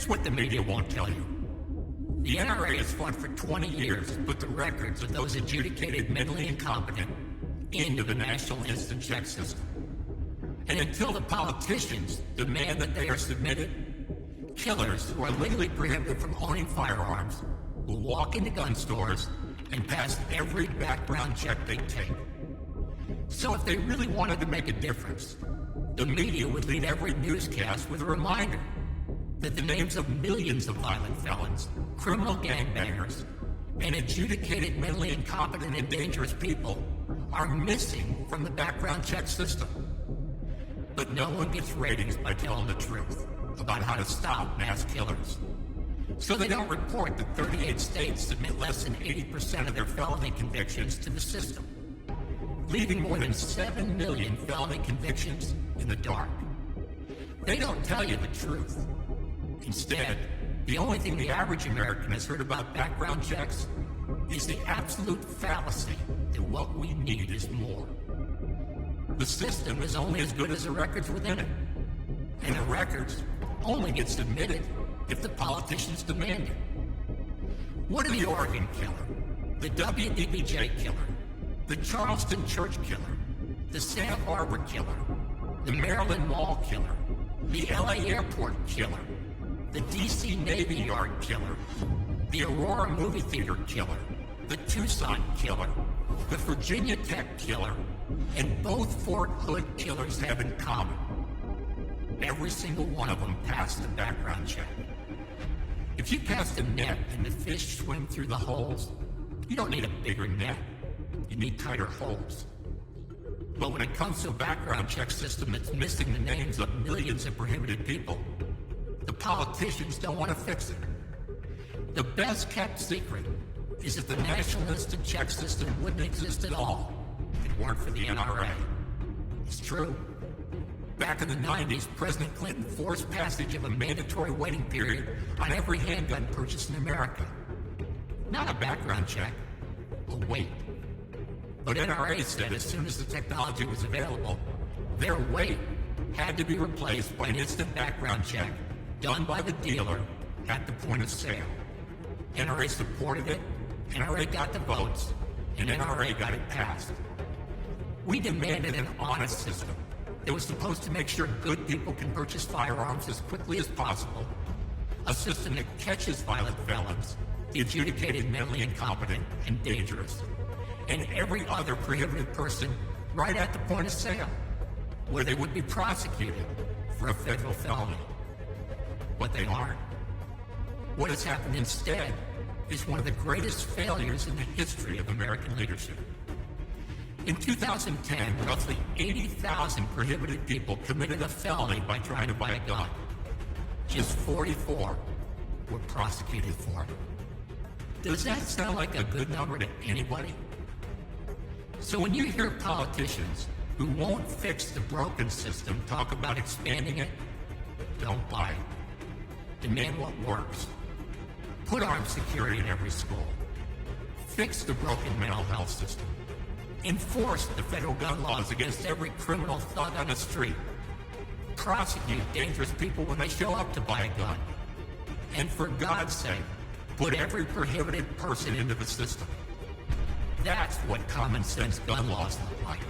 Here's what the media won't tell you. The NRA has fought for 20 years to put the records of those adjudicated mentally incompetent into the National Instant Check System. And until the politicians demand that they are submitted, killers who are legally prohibited from owning firearms will walk into gun stores and pass every background check they take. So if they really wanted to make a difference, the media would lead every newscast with a reminder that the names of millions of violent felons, criminal gangbangers, and adjudicated mentally incompetent and dangerous people are missing from the background check system. But no one gets ratings by telling the truth about how to stop mass killers. So they don't report that 38 states submit less than 80% of their felony convictions to the system, leaving more than 7 million felony convictions in the dark. They don't tell you the truth. Instead, the only thing the average American has heard about background checks is the absolute fallacy that what we need is more. The system is only as good as the records within it, and the records only get submitted if the politicians demand it. What are the Oregon killer, the WDBJ killer, the Charleston church killer, the Santa Barbara killer, the Maryland Mall killer, the LA airport killer, the DC Navy Yard killer, the Aurora movie theater killer, the Tucson killer, the Virginia Tech killer, and both Fort Hood killers have in common? Every single one of them passed the background check. If you cast a net and the fish swim through the holes, you don't need a bigger net. You need tighter holes. But when it comes to a background check system that's missing the names of millions of prohibited people, the politicians don't want to fix it. The best kept secret is that the National Instant Check System wouldn't exist at all if it weren't for the NRA. It's true. Back in the 90s, President Clinton forced passage of a mandatory waiting period on every handgun purchased in America. Not a background check, a wait. But NRA said as soon as the technology was available, their wait had to be replaced by an instant background check done by the dealer at the point of sale. NRA supported it, NRA got the votes, and NRA got it passed. We demanded an honest system that was supposed to make sure good people can purchase firearms as quickly as possible, a system that catches violent felons, the adjudicated mentally incompetent and dangerous, and every other prohibited person right at the point of sale, where they would be prosecuted for a federal felony. But they aren't. What has happened instead is one of the greatest failures in the history of American leadership. In 2010, roughly 80,000 prohibited people committed a felony by trying to buy a gun. Just 44 were prosecuted for it. Does that sound like a good number to anybody? So when you hear politicians who won't fix the broken system talk about expanding it, don't buy it. Demand what works. Put armed security in every school. Fix the broken mental health system. Enforce the federal gun laws against every criminal thug on the street. Prosecute dangerous people when they show up to buy a gun. And for God's sake, put every prohibited person into the system. That's what common sense gun laws look like.